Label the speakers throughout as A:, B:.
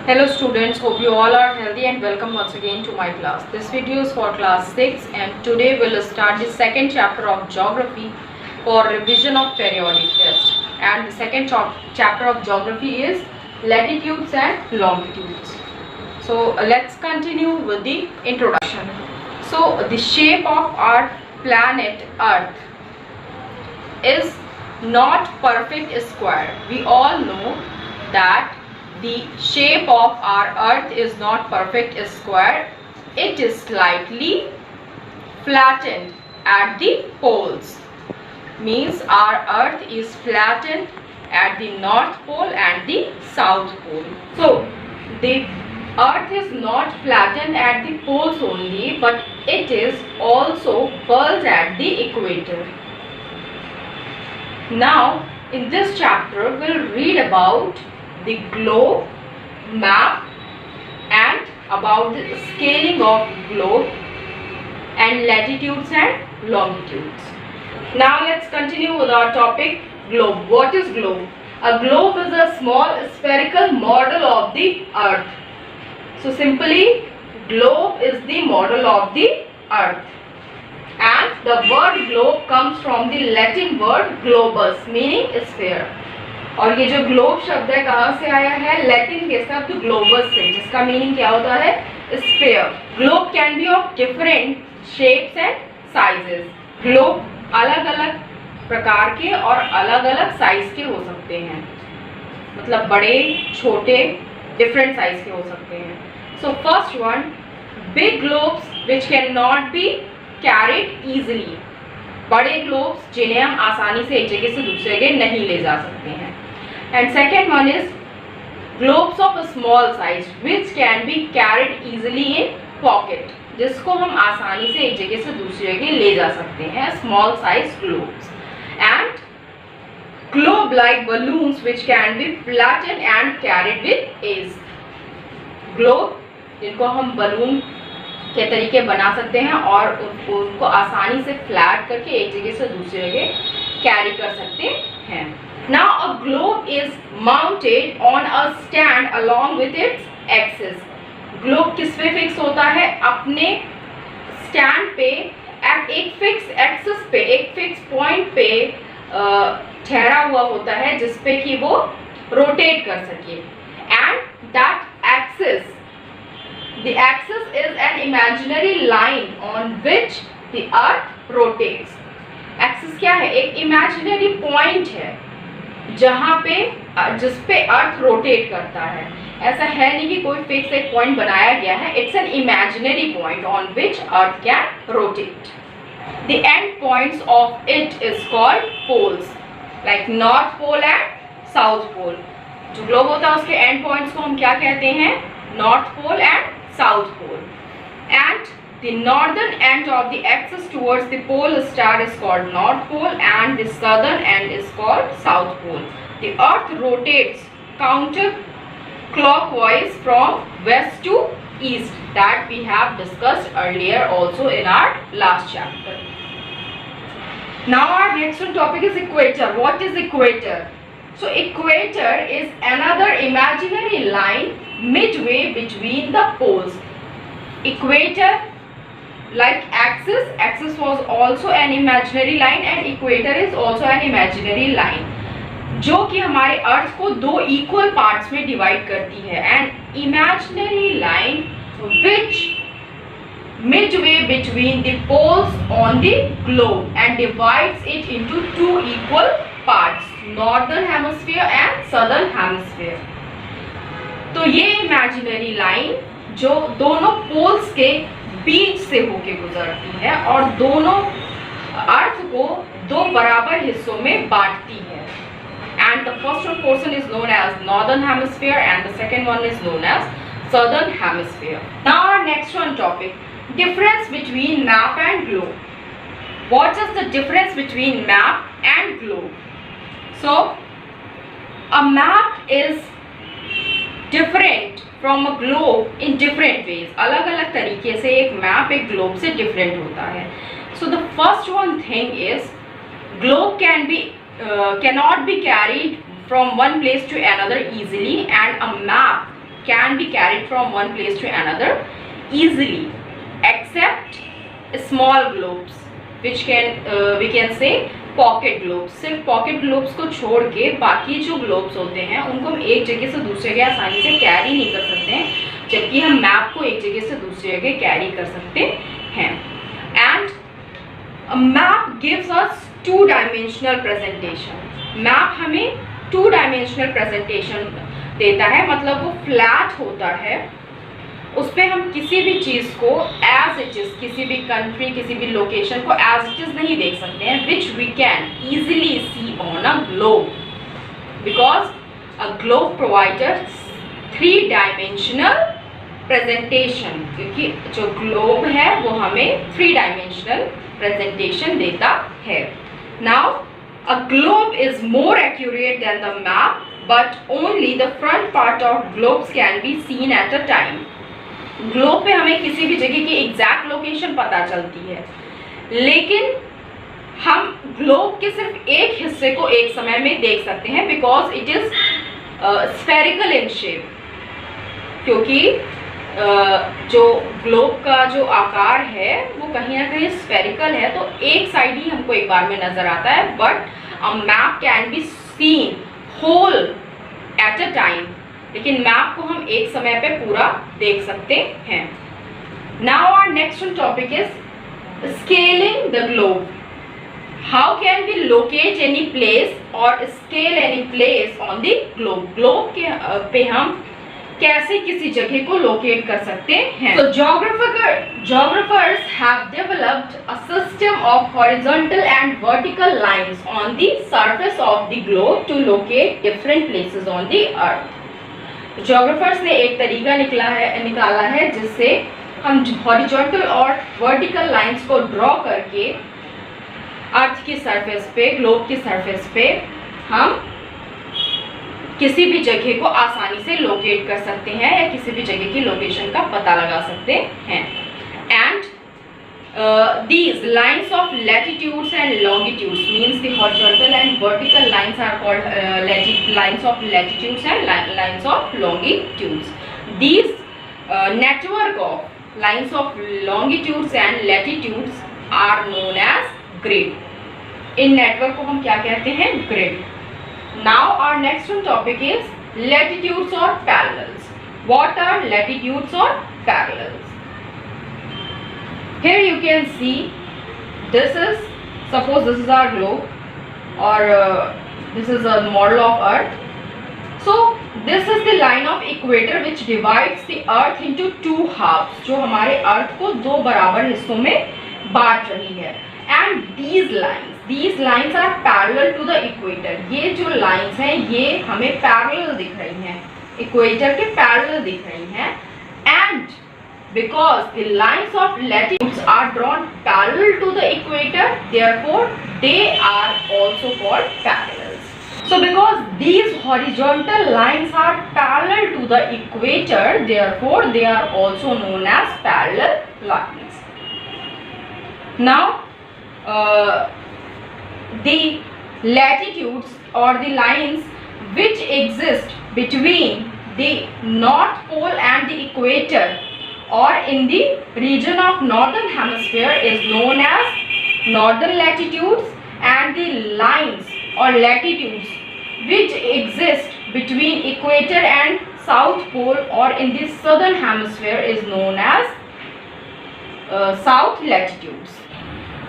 A: Hello students, hope you all are healthy and welcome once again to my class. This video is for class 6 and today we'll start the second chapter of geography for revision of periodic test. And the second chapter of geography is latitudes and longitudes. So let's continue with the introduction. So the shape of our planet Earth is not perfect square. We all know that the shape of our earth is not perfect square. It is slightly flattened at the poles. Means our earth is flattened at the north pole and the south pole. So the earth is not flattened at the poles only, but it is also bulged at the equator. Now in this chapter we'll read about the globe, map, and about the scaling of globe and latitudes and longitudes. Now let's continue with our topic, globe. What is globe? A globe is a small spherical model of the earth. So simply, globe is the model of the earth. And the word globe comes from the Latin word globus, meaning sphere. और ये जो globe शब्द है कहाँ से आया है? Latin के शब्द ग्लोबस से, जिसका मीनिंग क्या होता है? Sphere. Globe can be of different shapes and sizes. Globe अलग अलग प्रकार के और अलग अलग साइज के हो सकते हैं, मतलब बड़े छोटे डिफरेंट साइज के हो सकते हैं. So first one, big globes which can not be carried easily. बड़े ग्लोब्स जिन्हें हम आसानी से एक जगह से दूसरी जगह नहीं ले जा सकते हैं. And second one is globes of a small size which can be carried easily in pocket, जिसको हम आसानी से एक जगह से दूसरी जगह ले जा सकते हैं. Small size globes. And globe like balloons which can be flattened and carried with ease. Globe जिनको हम बलून के तरीके बना सकते हैं और उनको आसानी से फ्लैट करके एक जगह से दूसरी जगह कैरी कर सकते हैं. Now a globe is mounted on a stand along with its axis. Globe किस पे फिक्स होता है? अपने स्टैंड पे एक फिक्स एक्सिस पे, एक फिक्स पॉइंट पे ठहरा हुआ होता है जिसपे कि वो रोटेट कर सके. And that axis, the axis is an imaginary line on which the earth rotates. Axis क्या है? एक इमेजिनरी पॉइंट है जहां पे जिस पे अर्थ रोटेट करता है. ऐसा है नहीं कि कोई फिक्स एक पॉइंट बनाया गया है. It's an imaginary point on which earth can rotate. The end points of it is called poles, like north pole and south pole. जो ग्लोब होता है उसके एंड पॉइंट्स को हम क्या कहते हैं? North pole and south pole. And the northern end of the axis towards the pole star is called north pole and the southern end is called south pole. The earth rotates counter clockwise from west to east, that we have discussed earlier also in our last chapter. Now our next one topic is equator. What is equator? So equator is another imaginary line midway between the poles. Equator, like axis was also an imaginary line and equator is also an imaginary line, जो कि हमारे अर्थ को दो equal parts में divide करती है. And imaginary line which midway between the poles on the globe and divides it into two equal parts, northern hemisphere and southern hemisphere. तो ये इमेजिनरी लाइन जो दोनों पोल्स के बीच से होके गुजरती है और दोनों अर्थ को दो बराबर हिस्सों में बांटती है. And the first portion is known as northern hemisphere and the second one is known as southern hemisphere. Now our next one topic, difference between map and globe. What is the difference between map and globe? So a map is different from a globe in different ways. अलग अलग तरीके से एक map एक globe से different होता है. So the first one thing is globe cannot be carried from one place to another easily, and a map can be carried from one place to another easily, except small globes, which we can say pocket globes. सिर्फ pocket globes को छोड़ के बाकी जो globes होते हैं उनको हम एक जगह से दूसरी जगह आसानी से कैरी नहीं कर सकते हैं, जबकि हम मैप को एक जगह से दूसरी जगह कैरी कर सकते हैं. And a map gives us two dimensional presentation. Map हमें टू डायमेंशनल प्रेजेंटेशन देता है, मतलब वो फ्लैट होता है, उस पर हम किसी भी चीज़ को एज इट इज़, किसी भी कंट्री, किसी भी लोकेशन को एज इट इज़ नहीं देख सकते हैं, which we can easily see on a globe, because a globe providers three dimensional presentation, क्योंकि जो ग्लोब है वो हमें थ्री डायमेंशनल प्रेजेंटेशन देता है. Now a globe is more accurate than the map, but only the front part of globes can be seen at a time. Globe पे हमें किसी भी जगह की एग्जैक्ट लोकेशन पता चलती है, लेकिन हम ग्लोब के सिर्फ एक हिस्से को एक समय में देख सकते हैं, because it is spherical in shape. क्योंकि जो ग्लोब का जो आकार है वो कहीं ना कहीं स्फेरिकल है, तो एक साइड ही हमको एक बार में नजर आता है. But a map can be seen whole at a time, लेकिन मैप को हम एक समय पे पूरा देख सकते हैं. Now our next topic is scaling the globe. How can we locate any place और scale any place on the globe. Globe के पे हम कैसे किसी जगह को लोकेट कर सकते हैं. So geographers have developed a system of horizontal and vertical lines on the surface of the globe to locate different places on the earth. Geographers ने एक तरीका निकाला है जिससे हम हॉरिजॉन्टल और वर्टिकल लाइंस को ड्रॉ करके अर्थ की सरफेस पे, ग्लोब की सरफेस पे हम किसी भी जगह को आसानी से लोकेट कर सकते हैं या किसी भी जगह की लोकेशन का पता लगा सकते हैं. And these lines of latitudes and longitudes means the horizontal and vertical lines are called lines of latitudes and lines of longitudes. These network of lines of longitudes and latitudes are known as grid. In network को हम क्या कहते हैं? Grid. Now our next topic is latitudes or parallels. What are latitudes or parallels? Here you can see, suppose this is our globe or this is a model of earth. So this is the line of equator which divides the earth into two halves, जो हमारे अर्थ को दो बराबर हिस्सों में बांट रही है. And these lines are parallel to the equator. ये जो lines हैं ये हमें parallel दिख रही हैं, equator के parallel दिख रही हैं. And because the lines of latitudes are drawn parallel to the equator, therefore they are also called parallels. So because these horizontal lines are parallel to the equator, therefore they are also known as parallel lines. Now the latitudes or the lines which exist between the North Pole and the equator or in the region of northern hemisphere is known as northern latitudes, and the lines or latitudes which exist between equator and South Pole or in the southern hemisphere is known as south latitudes.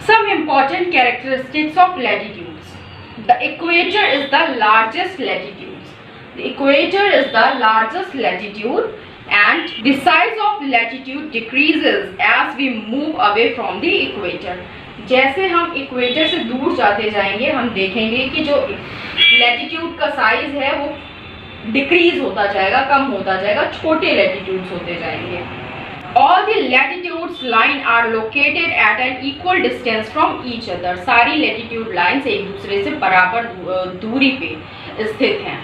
A: Some important characteristics of latitudes. The equator is the largest latitude. The equator is the largest latitude, and the size of latitude decreases as we move away from the equator. जैसे हम equator से दूर जाते जाएंगे हम देखेंगे कि जो लैटिट्यूड का साइज है वो डिक्रीज होता जाएगा, कम होता जाएगा, छोटे लैटिट्यूड्स होते जाएंगे. All the latitudes line are located at an equal distance from each other. सारी latitude lines एक दूसरे से बराबर दूरी पे स्थित हैं.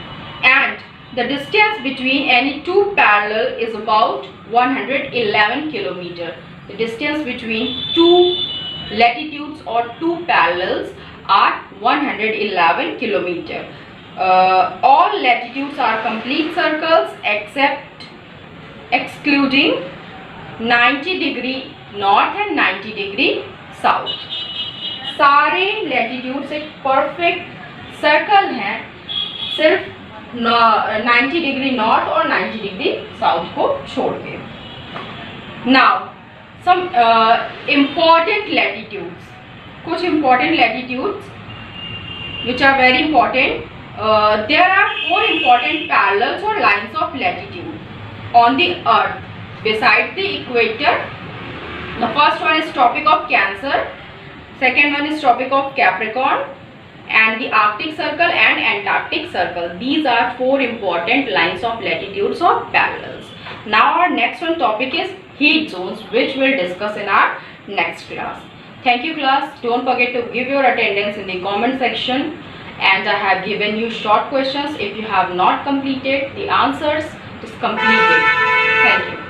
A: And the distance between any two parallel is about 111 kilometer. The distance between two latitudes or two parallels are 111 kilometer. All latitudes are complete circles except excluding 90 degree north and 90 degree south. सारे latitudes एक perfect circle हैं, सिर्फ 90 degree north और 90 degree south को छोड़ के. Now some important latitudes, कुछ important latitudes which are very important. There are 4 important parallels or lines of latitude on the earth beside the equator. The first one is Tropic of Cancer, second one is Tropic of Capricorn, and the Arctic Circle and Antarctic Circle. These are 4 important lines of latitudes or parallels. Now our next one topic is heat zones, which we'll discuss in our next class. Thank you class. Don't forget to give your attendance in the comment section, and I have given you short questions. If you have not completed the answers, just complete it. Thank you.